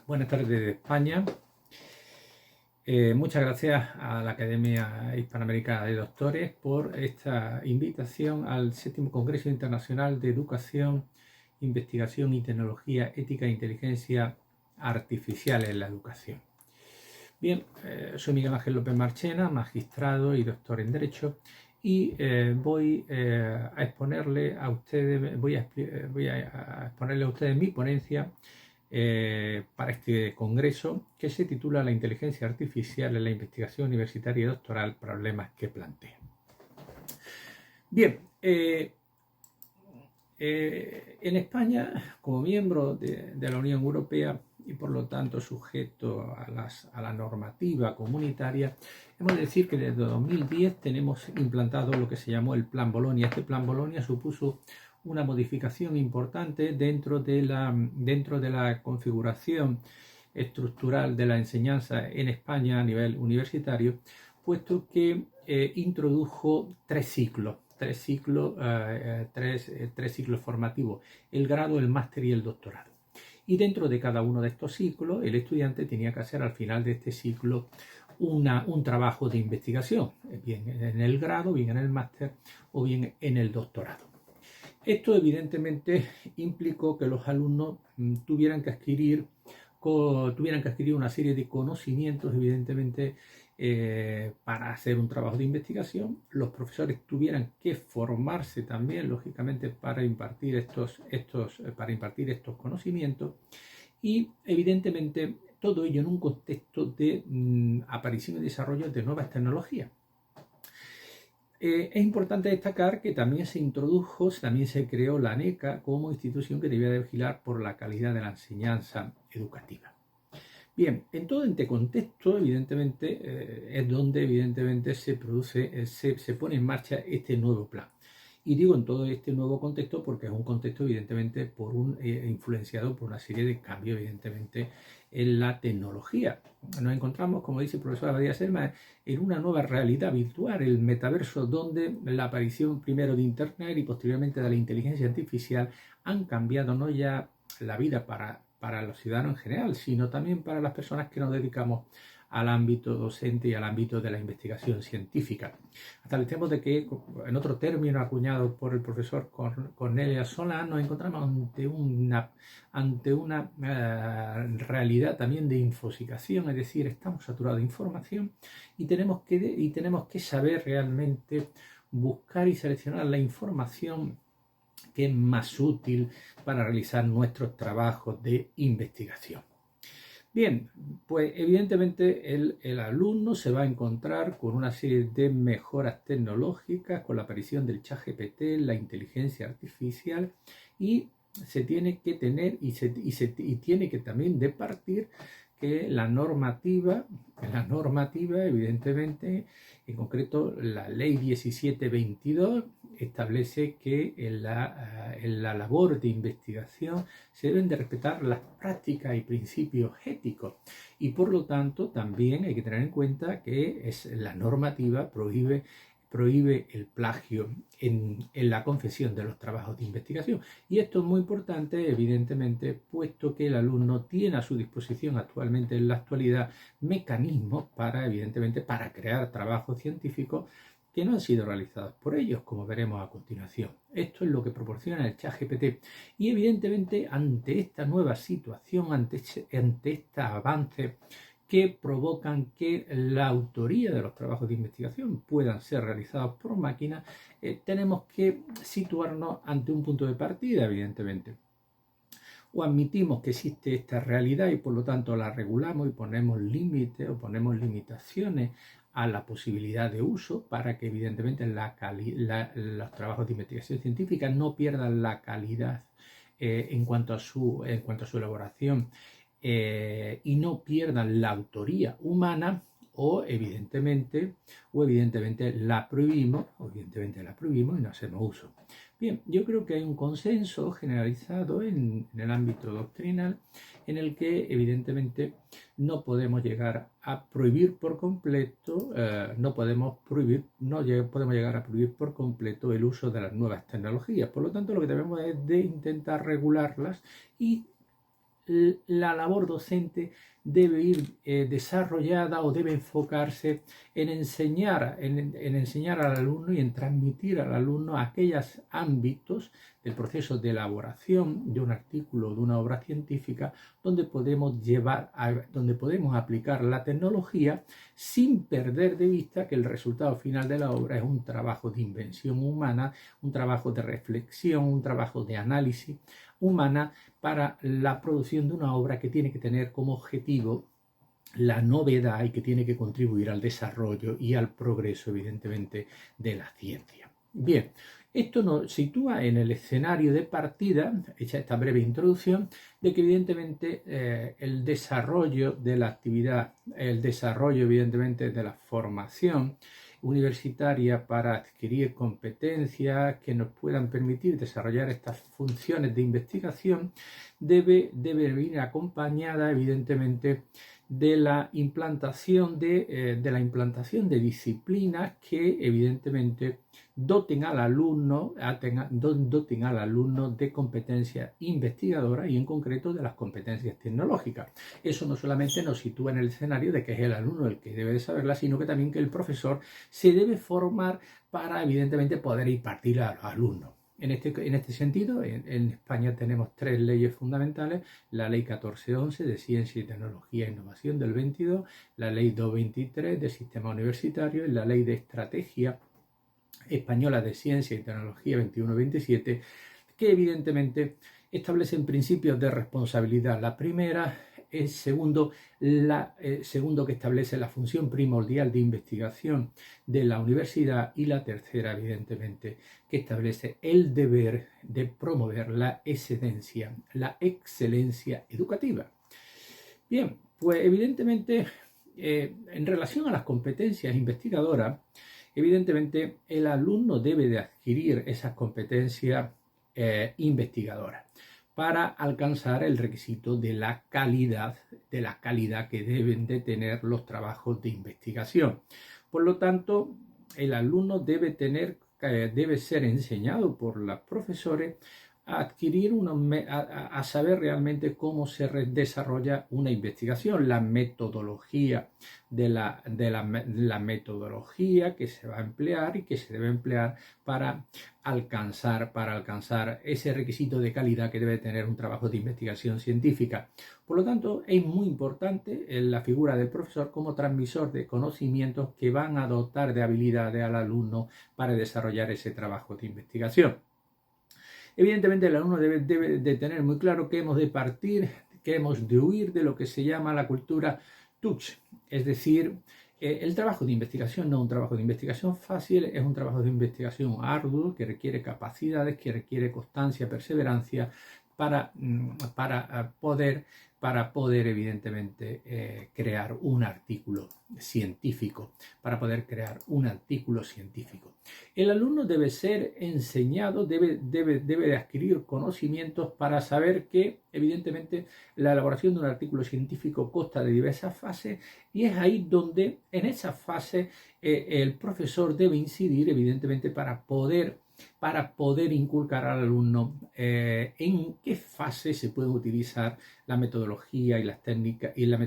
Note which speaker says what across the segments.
Speaker 1: Buenas tardes de España. Muchas gracias a la Academia Hispanoamericana de Doctores por esta invitación al séptimo Congreso Internacional de Educación, Investigación y Tecnología Ética e Inteligencia Artificial en la Educación. Bien, soy Miguel Ángel López Marchena, magistrado y doctor en Derecho, y voy a exponerle a ustedes, voy a exponerle a ustedes mi ponencia para este congreso, que se titula La inteligencia artificial en la investigación universitaria y doctoral, problemas que plantea. Bien, en España, como miembro de la Unión Europea y por lo tanto sujeto a la normativa comunitaria, hemos de decir que desde 2010 tenemos implantado lo que se llamó el Plan Bolonia. Este Plan Bolonia supuso una modificación importante dentro de la configuración estructural de la enseñanza en España a nivel universitario, puesto que introdujo tres ciclos formativos: el grado, el máster y el doctorado. Y dentro de cada uno de estos ciclos, el estudiante tenía que hacer al final de este ciclo un trabajo de investigación, bien en el grado, bien en el máster o bien en el doctorado. Esto evidentemente implicó que los alumnos tuvieran que adquirir una serie de conocimientos, evidentemente, para hacer un trabajo de investigación. Los profesores tuvieran que formarse también, lógicamente, para impartir estos conocimientos, y evidentemente todo ello en un contexto de aparición y desarrollo de nuevas tecnologías. Es importante destacar que también se creó la ANECA como institución que debía de vigilar por la calidad de la enseñanza educativa. Bien, en todo este contexto, evidentemente, es donde evidentemente se pone en marcha este nuevo plan. Y digo en todo este nuevo contexto porque es un contexto evidentemente influenciado por una serie de cambios evidentemente en la tecnología. Nos encontramos, como dice el profesor Abadía Selma, en una nueva realidad virtual, el metaverso, donde la aparición primero de Internet y posteriormente de la inteligencia artificial han cambiado no ya la vida para los ciudadanos en general, sino también para las personas que nos dedicamos al ámbito docente y al ámbito de la investigación científica. Hasta el tiempo de que, en otro término acuñado por el profesor Cornelia Solá, nos encontramos ante una realidad también de infosicación, es decir, estamos saturados de información y tenemos que saber realmente buscar y seleccionar la información que es más útil para realizar nuestros trabajos de investigación. Bien, pues evidentemente el alumno se va a encontrar con una serie de mejoras tecnológicas, con la aparición del ChatGPT, la inteligencia artificial, y se tiene que tener y tiene que también de partir que la normativa evidentemente, en concreto la ley 1722, establece que en la labor de investigación se deben de respetar las prácticas y principios éticos, y por lo tanto también hay que tener en cuenta que la normativa prohíbe el plagio en la confección de los trabajos de investigación. Y esto es muy importante, evidentemente, puesto que el alumno tiene a su disposición actualmente, en la actualidad, mecanismos para crear trabajos científicos que no han sido realizados por ellos, como veremos a continuación. Esto es lo que proporciona el ChatGPT. Y evidentemente, ante esta nueva situación, ante este avance que provocan que la autoría de los trabajos de investigación puedan ser realizados por máquinas, tenemos que situarnos ante un punto de partida, evidentemente. O admitimos que existe esta realidad y por lo tanto la regulamos y ponemos límites o ponemos limitaciones a la posibilidad de uso para que evidentemente los trabajos de investigación científica no pierdan la calidad en cuanto a su elaboración, y no pierdan la autoría humana, o evidentemente la prohibimos, y no hacemos uso. Bien, yo creo que hay un consenso generalizado en el ámbito doctrinal en el que evidentemente no podemos llegar a prohibir por completo, no podemos llegar a prohibir por completo el uso de las nuevas tecnologías. Por lo tanto, lo que debemos es de intentar regularlas y la labor docente debe ir desarrollada o debe enfocarse en enseñar, en enseñar al alumno y en transmitir al alumno aquellos ámbitos del proceso de elaboración de un artículo, de una obra científica, donde podemos donde podemos aplicar la tecnología sin perder de vista que el resultado final de la obra es un trabajo de invención humana, un trabajo de reflexión, un trabajo de análisis humana para la producción de una obra que tiene que tener como objetivo la novedad y que tiene que contribuir al desarrollo y al progreso, evidentemente, de la ciencia. Bien, esto nos sitúa en el escenario de partida, hecha esta breve introducción, de que evidentemente el desarrollo de la actividad, el desarrollo evidentemente de la formación universitaria para adquirir competencias que nos puedan permitir desarrollar estas funciones de investigación debe venir acompañada evidentemente de la implantación de disciplinas que evidentemente doten al alumno de competencias investigadoras y en concreto de las competencias tecnológicas. Eso no solamente nos sitúa en el escenario de que es el alumno el que debe de saberla, sino que también que el profesor se debe formar para evidentemente poder impartir a los alumnos. En este sentido, en España tenemos 3 leyes fundamentales: la Ley 1411 de Ciencia y Tecnología e Innovación del 22, la Ley 223 de Sistema Universitario y la Ley de Estrategia Española de Ciencia y Tecnología 21-27, que evidentemente establecen principios de responsabilidad. La primera, el segundo que establece la función primordial de investigación de la universidad, y la tercera, evidentemente, que establece el deber de promover la excelencia educativa. Bien, pues evidentemente, en relación a las competencias investigadoras, evidentemente el alumno debe de adquirir esas competencias investigadoras para alcanzar el requisito de la calidad que deben de tener los trabajos de investigación. Por lo tanto, el alumno debe ser enseñado por los profesores a saber realmente cómo se desarrolla una investigación, la metodología la metodología que se va a emplear y que se debe emplear para alcanzar ese requisito de calidad que debe tener un trabajo de investigación científica. Por lo tanto, es muy importante la figura del profesor como transmisor de conocimientos que van a dotar de habilidades al alumno para desarrollar ese trabajo de investigación. Evidentemente, el alumno debe de tener muy claro que hemos de huir de lo que se llama la cultura touch, es decir, el trabajo de investigación no es un trabajo de investigación fácil, es un trabajo de investigación arduo que requiere capacidades, que requiere constancia, perseverancia para poder evidentemente crear un artículo científico, El alumno debe ser enseñado, debe adquirir conocimientos para saber que evidentemente la elaboración de un artículo científico consta de diversas fases, y es ahí donde en esa fase el profesor debe incidir evidentemente para poder inculcar al alumno en qué fase se puede utilizar la metodología y las técnicas y las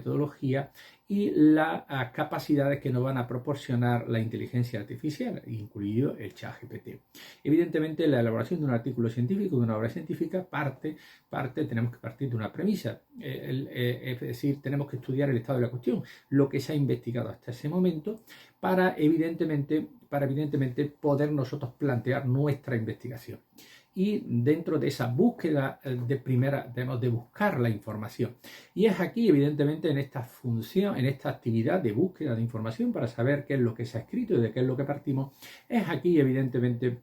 Speaker 1: capacidades que nos van a proporcionar la inteligencia artificial, incluido el ChatGPT. Evidentemente, la elaboración de un artículo científico, de una obra científica, tenemos que partir de una premisa, es decir, tenemos que estudiar el estado de la cuestión, lo que se ha investigado hasta ese momento, para evidentemente poder nosotros plantear nuestra investigación. Y dentro de esa búsqueda debemos de buscar la información. Y es aquí, evidentemente, en esta función, en esta actividad de búsqueda de información para saber qué es lo que se ha escrito y de qué es lo que partimos, es aquí, evidentemente,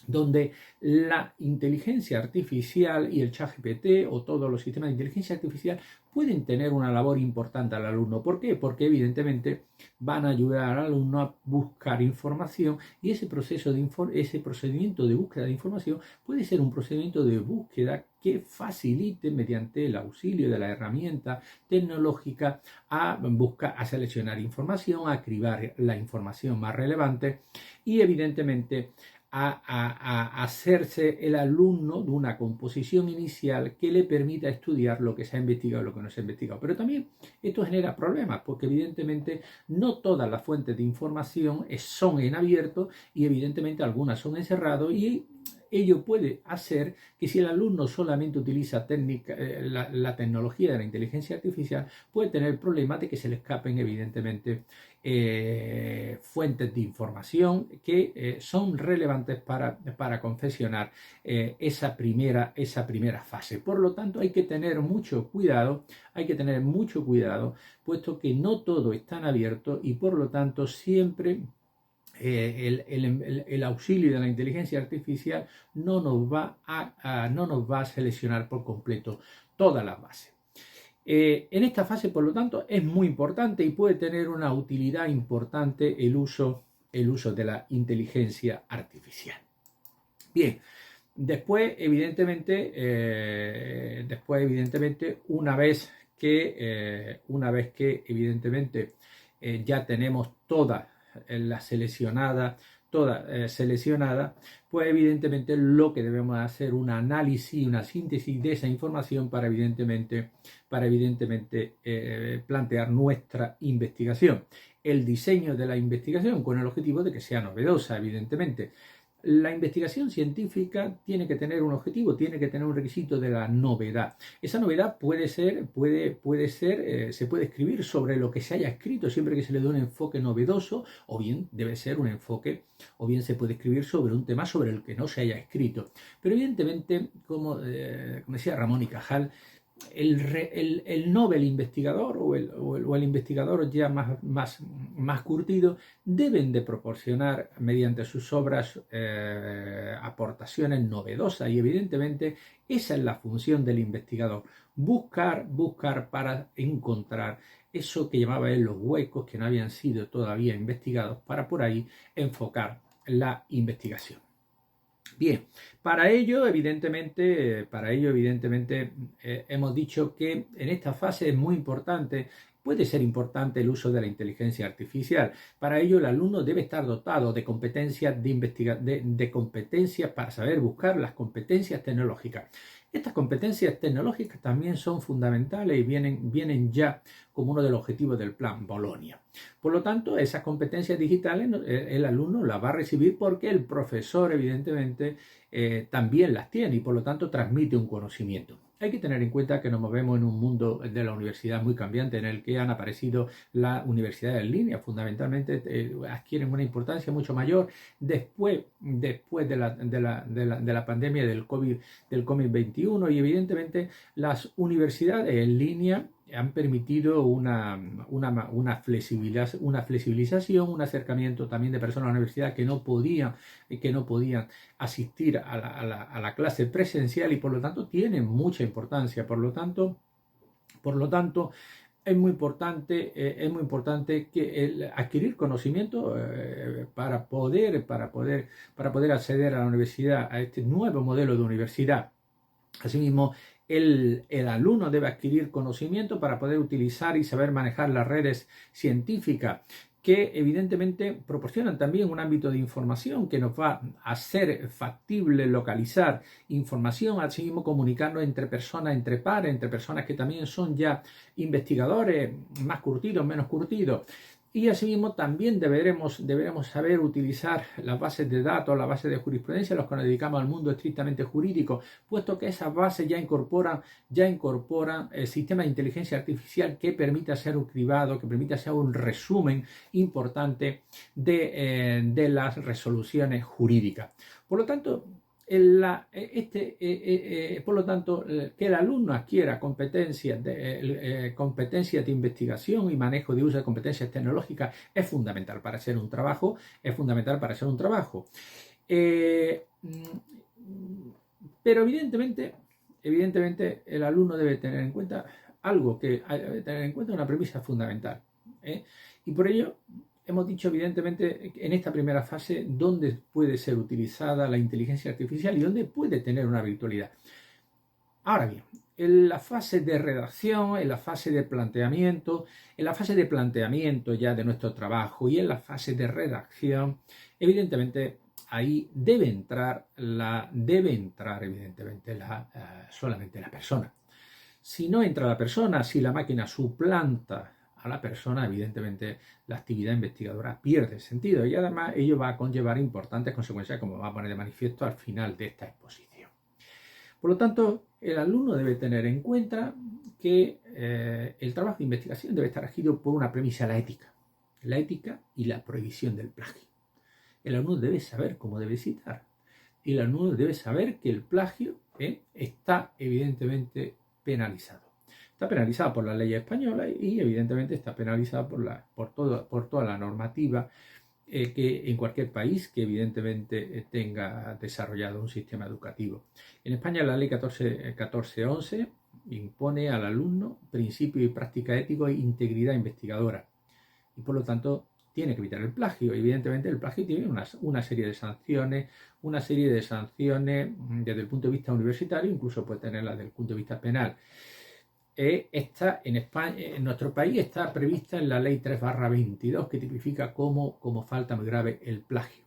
Speaker 1: donde la inteligencia artificial y el ChatGPT o todos los sistemas de inteligencia artificial pueden tener una labor importante al alumno. ¿Por qué? Porque evidentemente van a ayudar al alumno a buscar información, y ese procedimiento de búsqueda de información puede ser un procedimiento de búsqueda que facilite, mediante el auxilio de la herramienta tecnológica, a seleccionar información, a cribar la información más relevante y evidentemente a hacerse el alumno de una composición inicial que le permita estudiar lo que se ha investigado y lo que no se ha investigado. Pero también esto genera problemas porque evidentemente no todas las fuentes de información son en abierto y evidentemente algunas son en cerrado y ello puede hacer que si el alumno solamente utiliza la tecnología de la inteligencia artificial, puede tener el problema de que se le escapen evidentemente fuentes de información que son relevantes para confeccionar esa primera fase. Por lo tanto, hay que tener mucho cuidado, puesto que no todo está en abierto y por lo tanto siempre el auxilio de la inteligencia artificial no nos va a seleccionar por completo todas las bases. En esta fase, por lo tanto, es muy importante y puede tener una utilidad importante el uso de la inteligencia artificial. Bien, después, evidentemente, una vez que evidentemente ya tenemos toda seleccionada, pues evidentemente lo que debemos hacer un análisis, una síntesis de esa información para evidentemente plantear nuestra investigación. El diseño de la investigación con el objetivo de que sea novedosa, evidentemente. La investigación científica tiene que tener un objetivo, tiene que tener un requisito de la novedad. Esa novedad se puede escribir sobre lo que se haya escrito, siempre que se le dé un enfoque novedoso, o bien debe ser un enfoque, o bien se puede escribir sobre un tema sobre el que no se haya escrito. Pero evidentemente, como decía Ramón y Cajal, el Nobel investigador o el investigador ya más curtido deben de proporcionar mediante sus obras aportaciones novedosas y evidentemente esa es la función del investigador, buscar para encontrar eso que llamaba él los huecos que no habían sido todavía investigados para por ahí enfocar la investigación. Bien, para ello, evidentemente, hemos dicho que en esta fase es muy importante, puede ser importante el uso de la inteligencia artificial. Para ello, el alumno debe estar dotado de competencias de competencias para saber buscar las competencias tecnológicas. Estas competencias tecnológicas también son fundamentales y vienen ya como uno de los objetivos del plan Bolonia. Por lo tanto, esas competencias digitales el alumno las va a recibir porque el profesor, evidentemente, también las tiene y por lo tanto transmite un conocimiento. Hay que tener en cuenta que nos movemos en un mundo de la universidad muy cambiante en el que han aparecido las universidades en línea, fundamentalmente adquieren una importancia mucho mayor después de la pandemia del COVID-21 y evidentemente las universidades en línea han permitido una flexibilización, un acercamiento también de personas a la universidad que no podían asistir a la clase presencial y por lo tanto tienen mucha importancia. Por lo tanto, es muy importante que adquirir conocimiento para poder acceder a la universidad, a este nuevo modelo de universidad. Asimismo, el alumno debe adquirir conocimiento para poder utilizar y saber manejar las redes científicas que evidentemente proporcionan también un ámbito de información que nos va a hacer factible localizar información, asimismo comunicarnos entre personas, entre pares, entre personas que también son ya investigadores, más curtidos, menos curtidos. Y asimismo también deberemos saber utilizar las bases de datos, las bases de jurisprudencia, los que nos dedicamos al mundo estrictamente jurídico, puesto que esas bases ya incorporan sistemas de inteligencia artificial que permite hacer un cribado, que permite hacer un resumen importante de las resoluciones jurídicas. Por lo tanto, que el alumno adquiera competencias de investigación y manejo de uso de competencias tecnológicas es fundamental para hacer un trabajo. Pero evidentemente el alumno debe tener en cuenta una premisa fundamental. Y por ello hemos dicho evidentemente en esta primera fase dónde puede ser utilizada la inteligencia artificial y dónde puede tener una virtualidad. Ahora bien, en la fase de redacción, en la fase de planteamiento ya de nuestro trabajo y en la fase de redacción, evidentemente ahí debe entrar evidentemente solamente la persona. Si no entra la persona, si la máquina suplanta a la persona, evidentemente la actividad investigadora pierde sentido y además ello va a conllevar importantes consecuencias, como va a poner de manifiesto al final de esta exposición. Por lo tanto, el alumno debe tener en cuenta que el trabajo de investigación debe estar regido por una premisa: la ética y la prohibición del plagio. El alumno debe saber cómo debe citar y el alumno debe saber que el plagio está evidentemente penalizado. Está penalizado por la ley española y evidentemente está penalizado por toda la normativa que en cualquier país que evidentemente tenga desarrollado un sistema educativo. En España la ley 1411 impone al alumno principios y práctica éticos e integridad investigadora y por lo tanto tiene que evitar el plagio. Evidentemente el plagio tiene una serie de sanciones desde el punto de vista universitario, incluso puede tenerla desde el punto de vista penal. Esta en España, en nuestro país, está prevista en la ley 3/22, que tipifica como falta muy grave el plagio.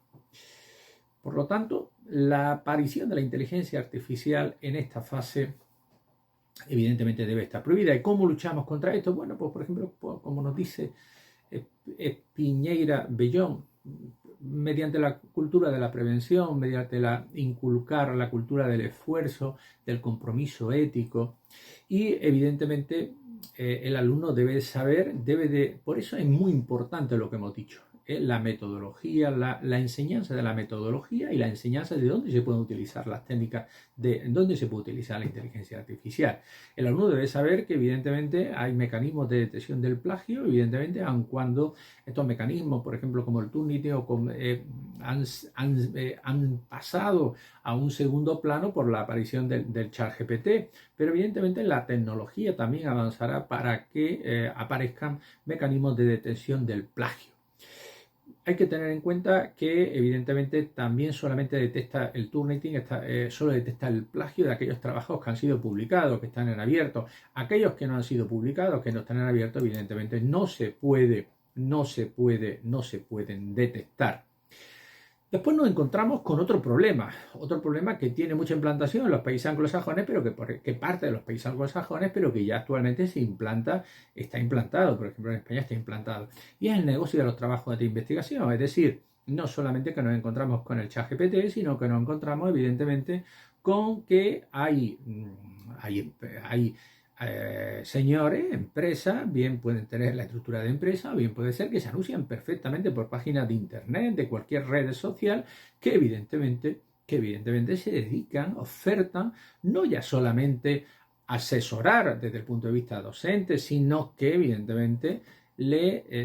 Speaker 1: Por lo tanto, la aparición de la inteligencia artificial en esta fase evidentemente debe estar prohibida. ¿Y cómo luchamos contra esto? Bueno, pues por ejemplo, como nos dice Piñeira Bellón, mediante la cultura de la prevención, mediante inculcar la cultura del esfuerzo, del compromiso ético y evidentemente el alumno debe saber, por eso es muy importante lo que hemos dicho, la metodología, la enseñanza de la metodología y la enseñanza de dónde se pueden utilizar las técnicas, de dónde se puede utilizar la inteligencia artificial. El alumno debe saber que evidentemente hay mecanismos de detección del plagio, evidentemente, aun cuando estos mecanismos, por ejemplo, como el Turnitin, han pasado a un segundo plano por la aparición del ChatGPT, pero evidentemente la tecnología también avanzará para que aparezcan mecanismos de detección del plagio. Hay que tener en cuenta que evidentemente también solamente detecta el Turnitin, solo detecta el plagio de aquellos trabajos que han sido publicados, que están en abierto. Aquellos que no han sido publicados, que no están en abierto, evidentemente no se pueden detectar. Después nos encontramos con otro problema que tiene mucha implantación en los países anglosajones, pero que parte de los países anglosajones, pero que ya actualmente está implantado, por ejemplo en España está implantado, y es el negocio de los trabajos de investigación. Es decir, no solamente que nos encontramos con el ChatGPT, sino que nos encontramos evidentemente con que hay señores, empresas, bien pueden tener la estructura de empresa, bien puede ser que se anuncian perfectamente por páginas de internet, de cualquier red social, que evidentemente se dedican, ofertan, no ya solamente asesorar desde el punto de vista docente, sino que evidentemente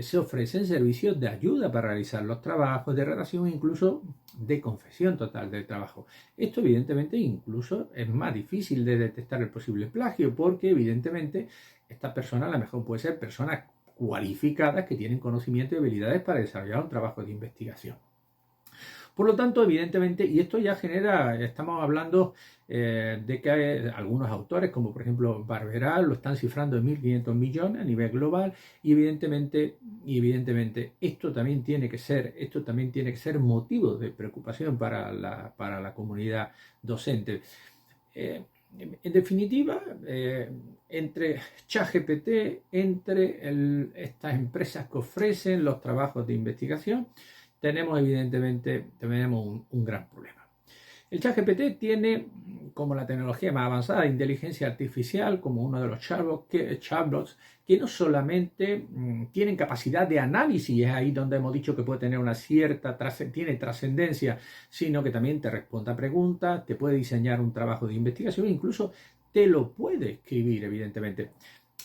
Speaker 1: se ofrecen servicios de ayuda para realizar los trabajos, de redacción, incluso de confesión total del trabajo. Esto evidentemente incluso es más difícil de detectar el posible plagio, porque evidentemente esta persona a lo mejor puede ser personas cualificadas que tienen conocimiento y habilidades para desarrollar un trabajo de investigación. Por lo tanto, evidentemente, y esto ya estamos hablando de que hay algunos autores, como por ejemplo Barberal, lo están cifrando en 1.500 millones a nivel global, y evidentemente esto también tiene que ser motivo de preocupación para la comunidad docente. En definitiva, entre ChatGPT, entre estas empresas que ofrecen los trabajos de investigación, tenemos un gran problema. El ChatGPT tiene, como la tecnología más avanzada de inteligencia artificial, como uno de los chatbots, que no solamente tienen capacidad de análisis, es ahí donde hemos dicho que puede tener tiene trascendencia, sino que también te responde a preguntas, te puede diseñar un trabajo de investigación, incluso te lo puede escribir, evidentemente.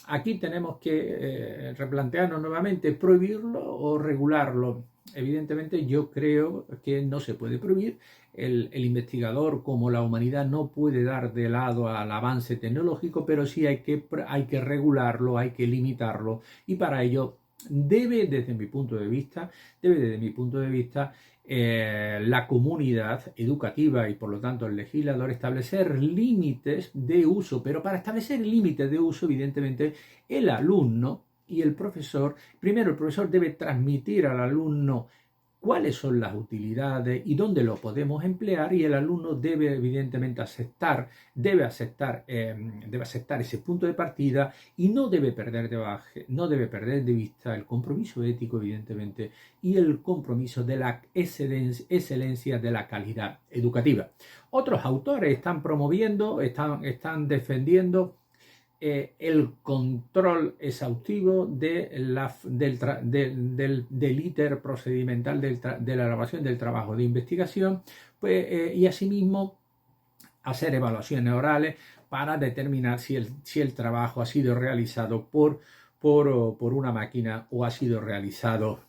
Speaker 1: Aquí tenemos que replantearnos nuevamente, prohibirlo o regularlo. Evidentemente yo creo que no se puede prohibir. El investigador, como la humanidad, no puede dar de lado al avance tecnológico, pero sí hay que regularlo, hay que limitarlo, y para ello debe, desde mi punto de vista, la comunidad educativa y por lo tanto el legislador establecer límites de uso, pero para establecer límites de uso, evidentemente el alumno y el profesor, primero el profesor debe transmitir al alumno cuáles son las utilidades y dónde lo podemos emplear, y el alumno debe evidentemente debe aceptar ese punto de partida y no debe perder de vista el compromiso ético, evidentemente, y el compromiso de la excelencia de la calidad educativa. Otros autores están promoviendo, están defendiendo el control exhaustivo del íter procedimental de la elaboración del trabajo de investigación, y asimismo hacer evaluaciones orales para determinar si el trabajo ha sido realizado por una máquina o ha sido realizado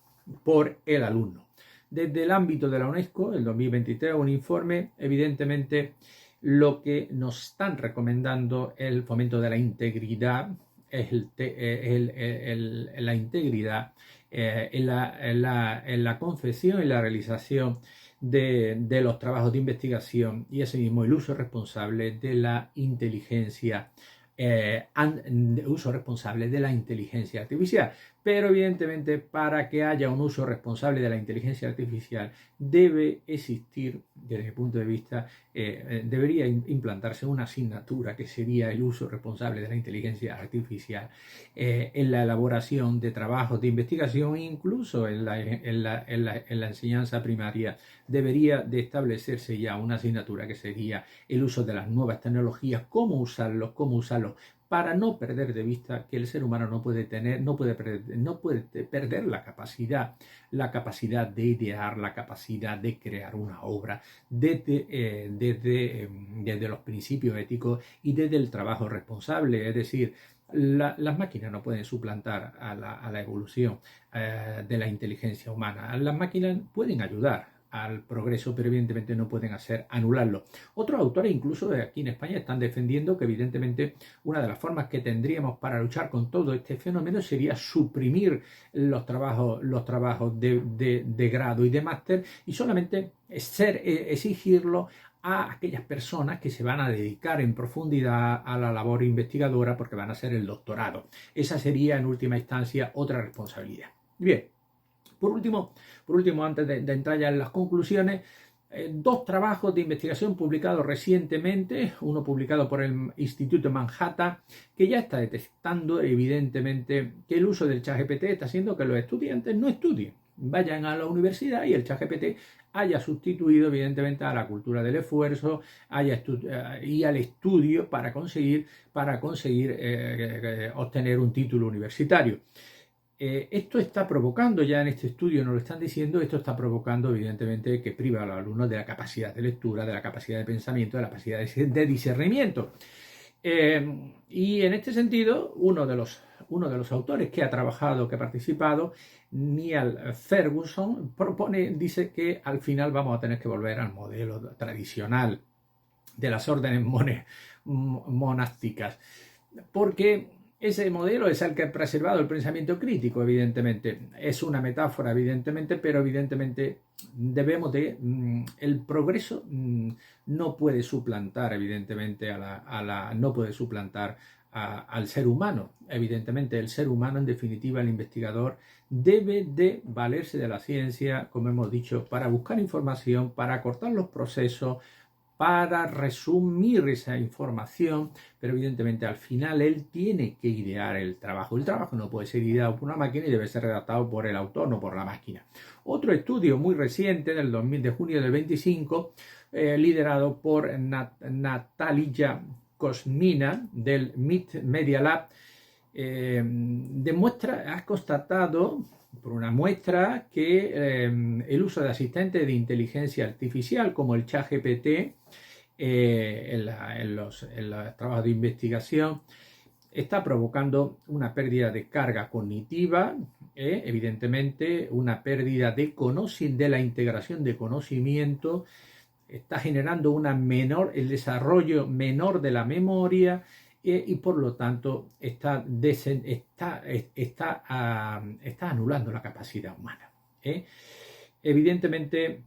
Speaker 1: por el alumno. Desde el ámbito de la UNESCO, el 2023, un informe, evidentemente, lo que nos están recomendando el fomento de la integridad, la integridad en la confección y la realización de los trabajos de investigación, y asimismo el uso responsable de la inteligencia artificial. Pero evidentemente, para que haya un uso responsable de la inteligencia artificial, debe existir, desde mi punto de vista, debería implantarse una asignatura que sería el uso responsable de la inteligencia artificial en la elaboración de trabajos de investigación, incluso en la enseñanza primaria. Debería de establecerse ya una asignatura que sería el uso de las nuevas tecnologías, cómo usarlos, para no perder de vista que el ser humano no puede perder la capacidad de idear, la capacidad de crear una obra desde los principios éticos y desde el trabajo responsable. Es decir, las máquinas no pueden suplantar a la evolución de la inteligencia humana. Las máquinas pueden ayudar al progreso, pero evidentemente no pueden anularlo. Otros autores, incluso aquí en España, están defendiendo que evidentemente una de las formas que tendríamos para luchar con todo este fenómeno sería suprimir los trabajos de grado y de máster, y solamente exigirlo a aquellas personas que se van a dedicar en profundidad a la labor investigadora, porque van a hacer el doctorado. Esa sería, en última instancia, otra responsabilidad. Bien. Por último, antes de entrar ya en las conclusiones, dos trabajos de investigación publicados recientemente, uno publicado por el Instituto Manhattan, que ya está detectando evidentemente que el uso del ChatGPT está haciendo que los estudiantes no estudien, vayan a la universidad y el ChatGPT haya sustituido evidentemente a la cultura del esfuerzo y al estudio para conseguir obtener un título universitario. Esto está provocando, ya en este estudio nos lo están diciendo, esto está provocando evidentemente que priva a los alumnos de la capacidad de lectura, de la capacidad de pensamiento, de la capacidad de discernimiento. Y en este sentido, uno de los autores que ha participado, Neil Ferguson, dice que al final vamos a tener que volver al modelo tradicional de las órdenes monásticas, porque ese modelo es el que ha preservado el pensamiento crítico, evidentemente. Es una metáfora, evidentemente, pero evidentemente el progreso no puede suplantar, evidentemente, no puede suplantar al ser humano. Evidentemente, el ser humano, en definitiva, el investigador, debe de valerse de la ciencia, como hemos dicho, para buscar información, para acortar los procesos, para resumir esa información, pero evidentemente al final él tiene que idear el trabajo. El trabajo no puede ser ideado por una máquina y debe ser redactado por el autor, no por la máquina. Otro estudio muy reciente, de junio del 25, liderado por Natalia Kosmina del MIT Media Lab, ha constatado por una muestra que el uso de asistentes de inteligencia artificial como el ChatGPT en los trabajos de investigación está provocando una pérdida de carga cognitiva, evidentemente una pérdida de la integración de conocimiento, está generando el desarrollo menor de la memoria, y por lo tanto está anulando la capacidad humana. Evidentemente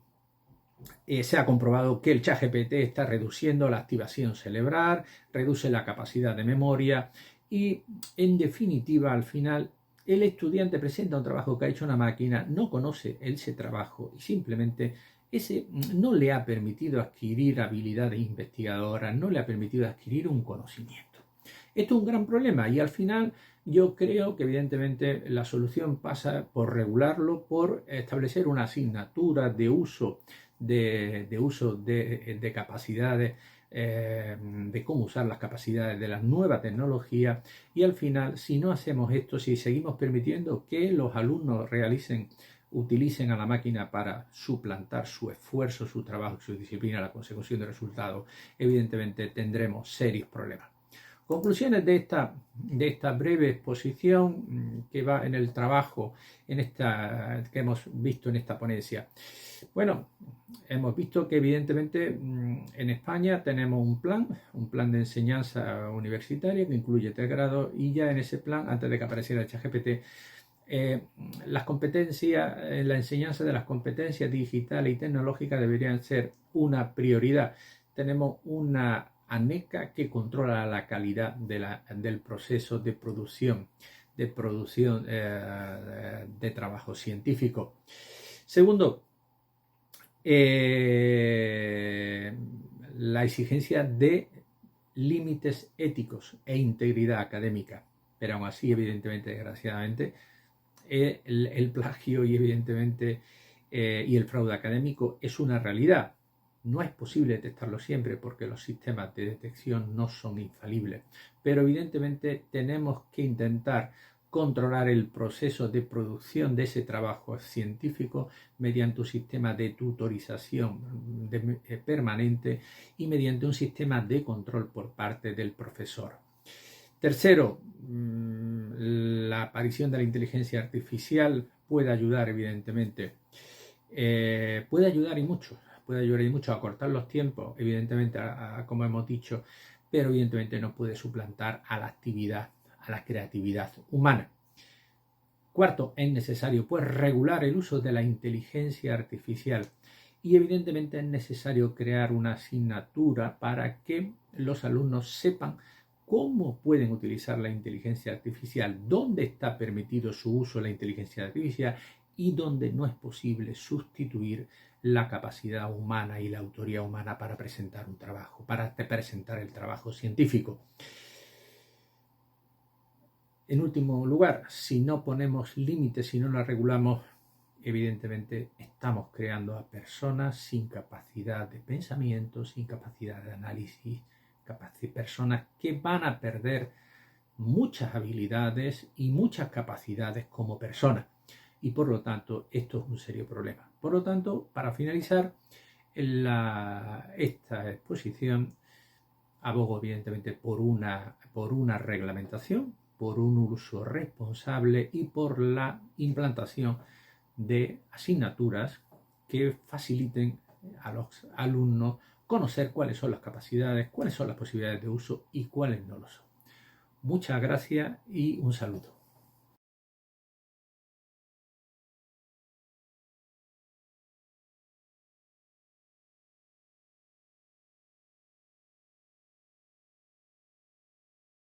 Speaker 1: se ha comprobado que el ChatGPT está reduciendo la activación cerebral, reduce la capacidad de memoria y, en definitiva, al final el estudiante presenta un trabajo que ha hecho una máquina, no conoce ese trabajo y simplemente ese no le ha permitido adquirir habilidades investigadoras, no le ha permitido adquirir un conocimiento. Esto es un gran problema y al final yo creo que evidentemente la solución pasa por regularlo, por establecer una asignatura de uso de capacidades, de cómo usar las capacidades de las nuevas tecnologías y al final, si no hacemos esto, si seguimos permitiendo que los alumnos utilicen a la máquina para suplantar su esfuerzo, su trabajo, su disciplina, la consecución de resultados, evidentemente tendremos serios problemas. Conclusiones de esta breve exposición que va en el trabajo que hemos visto en esta ponencia. Bueno, hemos visto que evidentemente en España tenemos un plan de enseñanza universitaria que incluye 3 grados y ya en ese plan, antes de que apareciera el ChatGPT, las competencias, la enseñanza de las competencias digitales y tecnológicas deberían ser una prioridad. Tenemos una ANECA que controla la calidad del proceso de producción de trabajo científico. Segundo, la exigencia de límites éticos e integridad académica, pero aún así, evidentemente, desgraciadamente, el plagio y evidentemente y el fraude académico es una realidad. No es posible detectarlo siempre porque los sistemas de detección no son infalibles, pero evidentemente tenemos que intentar controlar el proceso de producción de ese trabajo científico mediante un sistema de tutorización permanente y mediante un sistema de control por parte del profesor. Tercero, la aparición de la inteligencia artificial puede ayudar, evidentemente. Puede ayudar y mucho a cortar los tiempos, evidentemente, como hemos dicho, pero evidentemente no puede suplantar a la actividad, a la creatividad humana. Cuarto, es necesario pues regular el uso de la inteligencia artificial y evidentemente es necesario crear una asignatura para que los alumnos sepan cómo pueden utilizar la inteligencia artificial, dónde está permitido su uso de la inteligencia artificial y dónde no es posible sustituir la capacidad humana y la autoría humana para presentar un trabajo, para presentar el trabajo científico. En último lugar, si no ponemos límites, si no la regulamos, evidentemente estamos creando a personas sin capacidad de pensamiento, sin capacidad de análisis, personas que van a perder muchas habilidades y muchas capacidades como personas. Y por lo tanto, esto es un serio problema. Por lo tanto, para finalizar esta exposición, abogo evidentemente por una reglamentación, por un uso responsable y por la implantación de asignaturas que faciliten a los alumnos conocer cuáles son las capacidades, cuáles son las posibilidades de uso y cuáles no lo son. Muchas gracias y un saludo.